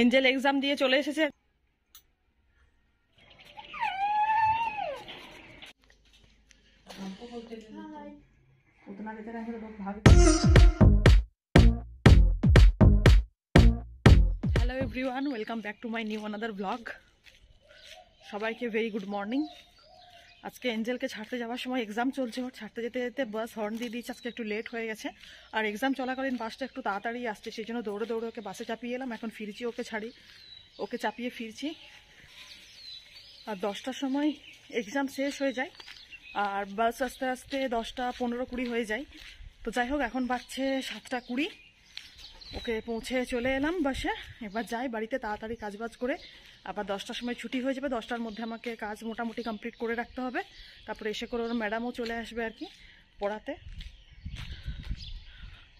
Angel exam দিয়ে চলে এসেছে। Hello everyone, welcome back to my new another blog. সবাইকে ভেরি গুড মর্নিং। আজকে এঞ্জেলকে ছাড়তে যাওয়ার সময় এক্সাম চলছে, ওর ছাড়তে যেতে যেতে বাস হর্ন দিয়ে দিয়েছে, আজকে একটু লেট হয়ে গেছে। আর এক্সাম চলাকালীন বাসটা একটু তাড়াতাড়ি আসছে, সেই জন্য দৌড়ে দৌড়ে ওকে বাসে চাপিয়ে এলাম। এখন ফিরছি, ওকে চাপিয়ে ফিরছি। আর 10টার সময় এক্সাম শেষ হয়ে যায়, আর বাস আস্তে আস্তে 10টা 15-20 হয়ে যায়। তো যাই হোক, এখন বাজছে 7টা 20। ওকে পৌঁছে চলে এলাম বাসে। এবার যাই বাড়িতে তাড়াতাড়ি কাজবাজ করে, আবার 10টার সময় ছুটি হয়ে যাবে। 10টার মধ্যে আমাকে কাজ মোটামুটি কমপ্লিট করে রাখতে হবে। তারপরে এসে করে ওর ম্যাডামও চলে আসবে আর কি পড়াতে।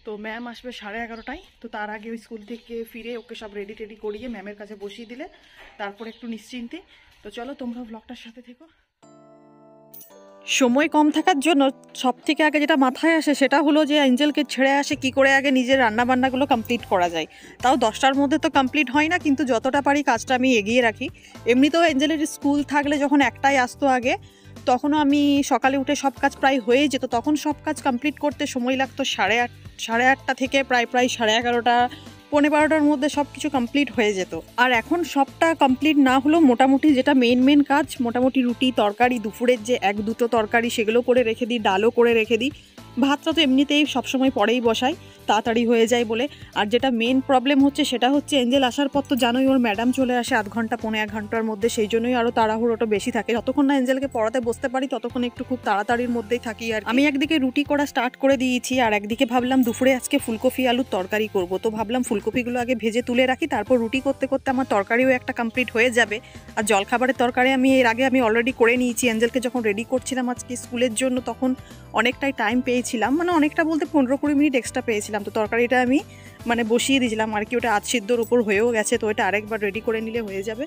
তো ম্যাম আসবে 11:30টায়। তো তার আগে ওই স্কুল থেকে ফিরে ওকে সব রেডি টেডি করিয়ে ম্যামের কাছে বসিয়ে দিলে তারপরে একটু নিশ্চিন্তে। তো চলো তোমরা ব্লগটার সাথে থেকো। সময় কম থাকার জন্য সব থেকে আগে যেটা মাথায় আসে সেটা হলো যে এঞ্জেলকে ছেড়ে আসে কি করে আগে নিজের রান্নাবান্নাগুলো কমপ্লিট করা যায়। তাও 10টার মধ্যে তো কমপ্লিট হয় না, কিন্তু যতটা পারি কাজটা আমি এগিয়ে রাখি। এমনিতেও এঞ্জেলের স্কুল থাকলে যখন 1টায় আসতো আগে, তখনও আমি সকালে উঠে সব কাজ প্রায় হয়ে যেত। তখন সব কাজ কমপ্লিট করতে সময় লাগতো 8:30 থেকে প্রায় 11:30, 12টার মধ্যে সব কিছু কমপ্লিট হয়ে যেত। আর এখন সবটা কমপ্লিট না হলেও মোটামুটি যেটা মেন কাজ, মোটামুটি রুটি তরকারি, দুপুরের যে 1-2টো তরকারি সেগুলো করে রেখে দিই, ডালও করে রেখে দিই। ভাতটা তো এমনিতেই সবসময় পরেই বসাই, তাড়াতাড়ি হয়ে যায় বলে। আর যেটা মেন প্রবলেম হচ্ছে সেটা হচ্ছে এঞ্জেল আসার পর তো জানোই ওর ম্যাডাম চলে আসে 1 ঘন্টা 1 ঘন্টার মধ্যে, সেই জন্যই আরও তাড়াহুড়োটা বেশি থাকে। যতক্ষণ না এঞ্জেলকে পড়াতে বসতে পারি ততক্ষণ একটু খুব তাড়াতাড়ির মধ্যেই থাকি। আর আমি একদিকে রুটি করা স্টার্ট করে দিয়েছি, আর একদিকে ভাবলাম দুপুরে আজকে ফুলকপি আলুর তরকারি করব। তো ভাবলাম ফুলকপিগুলো আগে ভেজে তুলে রাখি, তারপর রুটি করতে করতে আমার তরকারিও একটা কমপ্লিট হয়ে যাবে। আর জলখাবারের তরকারি এর আগে আমি অলরেডি করে নিয়েছি। এঞ্জেলকে যখন রেডি করছিলাম আজকে স্কুলের জন্য, তখন অনেকটাই টাইম পেয়েছিলাম, মানে অনেকটা বলতে 15-20 মিনিট এক্সট্রা পেয়েছিলাম। তো তরকারিটা আমি বসিয়ে দিয়েছিলাম আর কি, ওটা আধ সিদ্ধর উপর হয়েও গেছে। তো এটা আরেকবার রেডি করে নিলে হয়ে যাবে।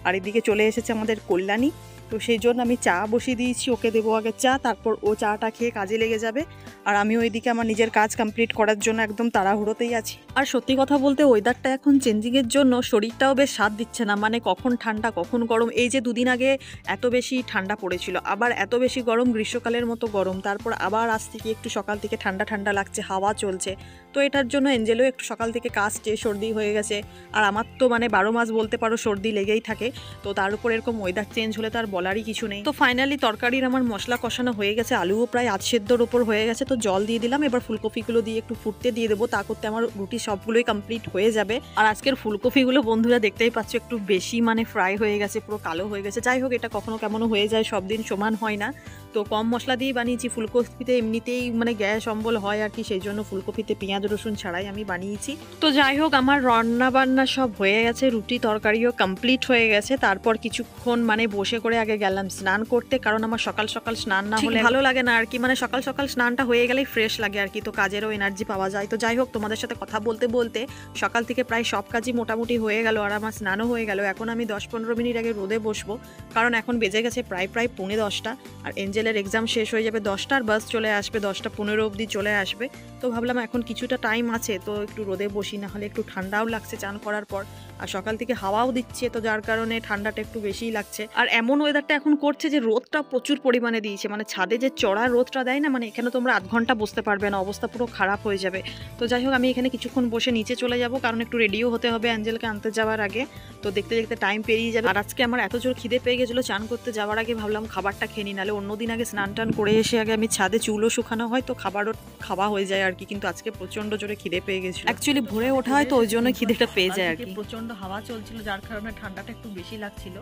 আর এদিকে চলে এসেছে আমাদের কল্যাণী। তো সেই জন্য আমি চা বসিয়ে দিয়েছি, ওকে দেবো আগে চা, তারপর ও চাটা খেয়ে কাজে লেগে যাবে। আর আমিও ওইদিকে আমার নিজের কাজ কমপ্লিট করার জন্য একদম তাড়াহুড়োতেই আছি। আর সত্যি কথা বলতে ওয়েদারটা এখন চেঞ্জিংয়ের জন্য শরীরটাও বেশ সাথ দিচ্ছে না, কখন ঠান্ডা কখন গরম। এই যে 2 দিন আগে এত বেশি ঠান্ডা পড়েছিল, আবার এত বেশি গরম, গ্রীষ্মকালের মতো গরম, তারপর আবার আজ থেকে একটু সকাল থেকে ঠান্ডা ঠান্ডা লাগছে, হাওয়া চলছে। তো এটার জন্য এঞ্জেলও একটু সকাল থেকে কাশছে, সর্দি হয়ে গেছে। আর আমার তো 12 মাস বলতে পারো সর্দি লেগেই থাকে। তো তার উপর এরকম ওয়েদার চেঞ্জ হলে তার বলারই কিছু নেই। তো ফাইনালি তরকারির আমার মশলা কষানো হয়ে গেছে, আলুও প্রায় আধ সেদ্ধর ওপর হয়ে গেছে। তো জল দিয়ে দিলাম, এবার ফুলকপিগুলো দিয়ে একটু ফুটতে দিয়ে দেবো। তা করতে আমার রুটি সবগুলোই কমপ্লিট হয়ে যাবে। আর আজকের ফুলকপিগুলো বন্ধুরা দেখতেই পাচ্ছ একটু বেশি ফ্রাই হয়ে গেছে, পুরো কালো হয়ে গেছে। যাই হোক, এটা কখনো কেমনও হয়ে যায়, সব দিন সমান হয় না। তো কম মশলা দিয়ে বানিয়েছি। ফুলকপিতে এমনিতেই গ্যাস অম্বল হয় আর কি, সেই জন্য ফুলকপিতে পেঁয়াজ রসুন ছাড়াই আমি বানিয়েছি। তো যাই হোক, আমার রান্না বান্না সব হয়ে গেছে, রুটি তরকারিও কমপ্লিট হয়ে গেছে। তারপর কিছুক্ষণ বসে করে আগে গেলাম স্নান করতে, কারণ আমার সকাল সকাল স্নান না হলে ভালো লাগে না আর কি। সকাল সকাল স্নানটা হয়ে গেলেই ফ্রেশ লাগে আর কি, তো কাজেরও এনার্জি পাওয়া যায়। তো যাই হোক, তোমাদের সাথে কথা বলতে বলতে সকাল থেকে প্রায় সব কাজই মোটামুটি হয়ে গেল, আর আমার স্নানও হয়ে গেল। এখন আমি 10-15 মিনিট আগে রোদে বসবো, কারণ এখন বেজে গেছে প্রায় 10:45। আর এঞ্জেলের এক্সাম শেষ হয়ে যাবে 10টার, বাস চলে আসবে 10টা 15 অবধি চলে আসবে। তো ভাবলাম এখন কিছুটা টাইম আছে, তো একটু রোদে বসি, না হলে একটু ঠান্ডাও লাগছে চান করার পর। আর সকাল থেকে হাওয়াও দিচ্ছে, তো যার কারণে ঠান্ডাটা একটু বেশিই লাগছে। আর এমন ওয়েদারটা এখন করছে যে রোদটা প্রচুর পরিমাণে দিয়েছে, ছাদে যে চড়া রোদটা দেয় না, এখানে তোমরা আধ ঘন্টা বসতে পারবে না, অবস্থা পুরো খারাপ হয়ে যাবে। তো যাই হোক, আমি এখানে কিছুক্ষণ বসে নিচে চলে যাব, কারণ একটু রেডিও হতে হবে অ্যাঞ্জেলকে আনতে যাওয়ার আগে। তো দেখতে দেখতে টাইম পেরিয়ে যাবে। আর আজকে আমার এত জোর খিদে পেয়ে গেছিলো, চান করতে যাওয়ার আগে ভাবলাম খাবারটা খেয়ে নিই, নাহলে অন্যদিন আগে স্নান টান করে এসে আগে আমি ছাদে চুলও শুকানো হয়, তো খাবারও খাওয়া হয়ে যায় আর কি। কিন্তু আজকে প্রচন্ড জোরে খিদে পেয়ে গেছিল, অ্যাকচুয়ালি ভোরে ওঠা হয়, তো ওই জন্য খিদেটা পেয়ে যায় আর কি। প্রচন্ড হাওয়া চলছিল, যার কারণে ঠান্ডাটা একটু বেশি লাগছিল।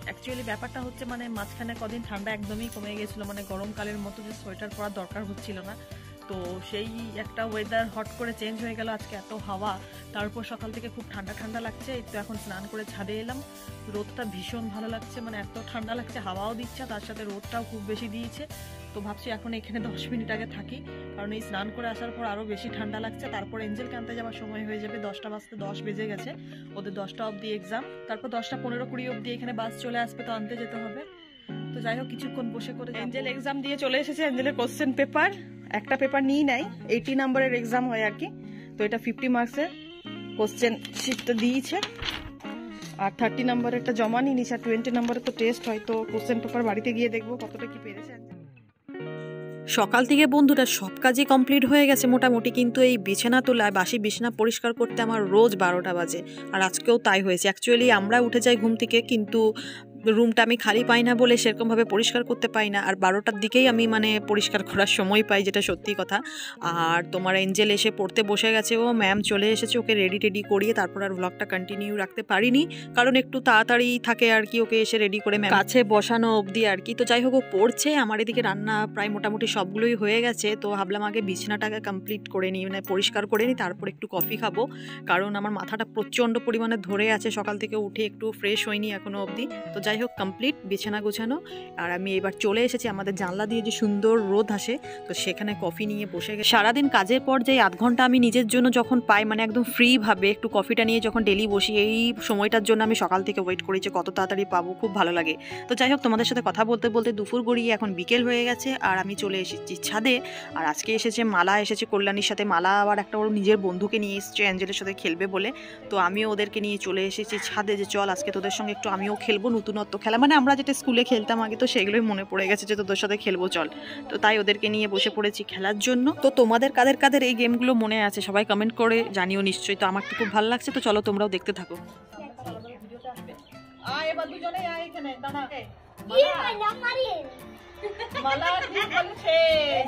অ্যাকচুয়ালি ব্যাপারটা হচ্ছে মাঝখানে কদিন ঠান্ডা একদমই কমে গেছিলো, গরমকালের মতো যে সোয়েটার পরার দরকার হচ্ছিল না। তো সেই একটা ওয়েদার হট করে চেঞ্জ হয়ে গেল, আজকে এত হাওয়া, তার উপর সকাল থেকে খুব ঠান্ডা ঠান্ডা লাগছে। তো এখন স্নান করে ছাদে এলাম, রোদটা ভীষণ ভালো লাগছে, এত ঠান্ডা লাগছে, হাওয়াও দিচ্ছে, তার সাথে রোদটাও খুব বেশি দিয়েছে। তো ভাবছি এখন এখানে 10 মিনিট আগে থাকি, কারণ এই স্নান করে আসার পর আরও বেশি ঠান্ডা লাগছে। তারপর এঞ্জেলকে আনতে যাওয়ার সময় হয়ে যাবে, 10টা বাজতে 10 বেজে গেছে, ওদের 10টা অবধি এক্সাম, তারপর 10টা 15-20 অবধি এখানে বাস চলে আসবে, তো আনতে যেতে হবে। তো যাই হোক, কিছুক্ষণ বসে করে এঞ্জেল এক্সাম দিয়ে চলে এসেছে। এঞ্জেলের কোশ্চেন পেপার, একটা পেপার নিয়ে নেয়, 80 নম্বরের এক্সাম হয় আর কি। তো এটা 50 মার্কসের। কোশ্চেন শিটটা দিয়েছে, আর 30 নম্বরের একটা জমা নিয়ে নিয়েছে, আর 20 নম্বরের তো টেস্ট হয়। তো কোশ্চেন পেপার বাড়িতে গিয়ে দেখবো কতটা কি পেরেছে। সকাল থেকে বন্ধুরা সব কাজই কমপ্লিট হয়ে গেছে মোটামুটি, কিন্তু এই বিছানা তোলা, বাসি বিছানা পরিষ্কার করতে আমার রোজ 12টা বাজে, আর আজকেও তাই হয়েছে। অ্যাকচুয়ালি আমরা উঠে যাই ঘুম থেকে, কিন্তু রুমটা আমি খালি পাই না বলে সেরকমভাবে পরিষ্কার করতে পাই না, আর 12টার দিকেই আমি মানে পরিষ্কার করার সময় পাই, যেটা সত্যি কথা। আর তোমার এঞ্জেল এসে পড়তে বসে গেছে, ও ম্যাম চলে এসেছে, ওকে রেডি টেডি করিয়ে তারপর আর ব্লগটা কন্টিনিউ রাখতে পারিনি, কারণ একটু তাড়াতাড়ি থাকে আর কি, ওকে এসে রেডি করে ম্যাম কাছে বসানো অবধি আর কি। তো যাই হোক, ও পড়ছে, আমার এদিকে রান্না প্রায় মোটামুটি সবগুলোই হয়ে গেছে। তো ভাবলাম আগে বিছানাটাকে কমপ্লিট করে নিই, মানে পরিষ্কার করে নিই, তারপর একটু কফি খাবো, কারণ আমার মাথাটা প্রচণ্ড পরিমাণে ধরে আছে, সকাল থেকে উঠে একটু ফ্রেশ হয়নি এখনো অবধি। তো যাই হোক, কমপ্লিট বিছানা গোছানো, আর আমি এবার চলে এসেছি আমাদের জানলা দিয়ে যে সুন্দর রোদ আসে, তো সেখানে কফি নিয়ে বসে গেছি। সারাদিন কাজের পর যে আধ ঘন্টা আমি নিজের জন্য যখন পাই, মানে একদম ফ্রি ভাবে একটু কফিটা নিয়ে যখন ডেলি বসি, এই সময়টার জন্য আমি সকাল থেকে ওয়েট করি যে কত তাড়াতাড়ি পাবো, খুব ভালো লাগে। তো যাই হোক, তোমাদের সাথে কথা বলতে বলতে দুপুর গড়িয়ে এখন বিকেল হয়ে গেছে, আর আমি চলে এসেছি ছাদে। আর আজকে এসেছে মালা, এসেছে কল্যাণীর সাথে। মালা আবার একটা ওর নিজের বন্ধুকে নিয়ে এসেছে অ্যাঞ্জেলের সাথে খেলবে বলে, তো আমিও ওদেরকে নিয়ে চলে এসেছি ছাদে, যে চল আজকে তোদের সঙ্গে একটু আমিও খেলবো নতুনত্ব খেলা, মানে আমরা যেটা স্কুলে খেলতাম আগে, তো সেগুলোই মনে পড়ে গেছে যে তোদের সাথে খেলবো চল। তো তাই ওদেরকে নিয়ে বসে পড়েছি খেলার জন্য। তো তোমাদের কাদের কাদের এই গেমগুলো মনে আছে সবাই কমেন্ট করে জানিও নিশ্চয়ই। তো আমার তো খুব ভালো লাগছে, তো চলো তোমরাও দেখতে থাকো। এবার দুজনে এখানে দাঁড়া। মালা ঠিক বলছে,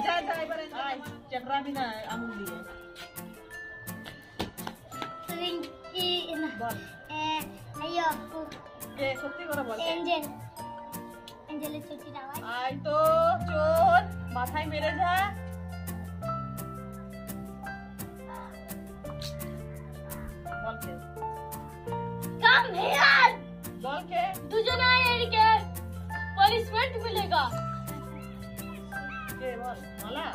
যা যা এবারে আয়, চেপড়াবি না আঙুল দিয়ে। বল সত্যি করে বল। আয় তো চোর, মাথায় মেরে যা। বলকে বলকে দুজনে এদিকে पनिशमेंट मिलेगा। के बोल माला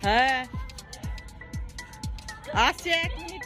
হ্যাঁ আসছে 1 মিনিট।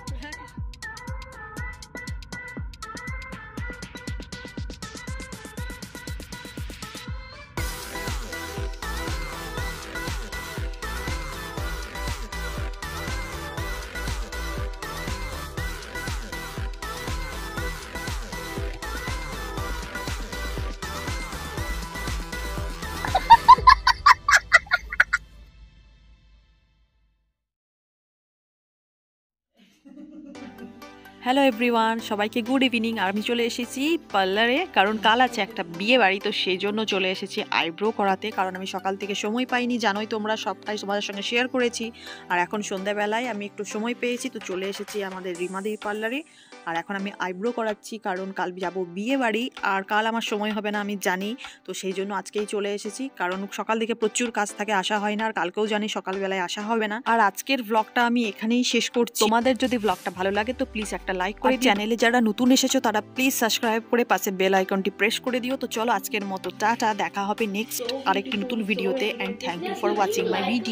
হ্যালো এভরিওয়ান, সবাইকে গুড ইভিনিং। আর আমি চলে এসেছি পার্লারে, কারণ কাল আছে একটা বিয়ে বাড়ি, তো সেই জন্য চলে এসেছি আইব্রো করাতে, কারণ আমি সকাল থেকে সময় পাইনি, জানোই তোমরা, সবটাই তোমাদের সঙ্গে শেয়ার করেছি। আর এখন সন্ধ্যাবেলায় আমি একটু সময় পেয়েছি, তো চলে এসেছি আমাদের রিমাদির পার্লারে। আর এখন আমি আইব্রো করাচ্ছি, কারণ কাল যাব বিয়ে বাড়ি আর কাল আমার সময় হবে না আমি জানি। তো সেই জন্য আজকেই চলে এসেছি, কারণ সকাল থেকে প্রচুর কাজ থাকে, আসা হয় না। আর কালকেও জানি সকালবেলায় আসা হবে না। আর আজকের ব্লগটা আমি এখানেই শেষ করছি। তোমাদের যদি ব্লগটা ভালো লাগে তো প্লিজ একটা লাইক করে, চ্যানেলে যারা নতুন এসেছো তারা প্লিজ সাবস্ক্রাইব করে পাশে বেল আইকনটি প্রেস করে দিও। তো চলো আজকের মতো টাটা, দেখা হবে নেক্সট আরেকটি নতুন ভিডিওতে। And thank you for watching my video.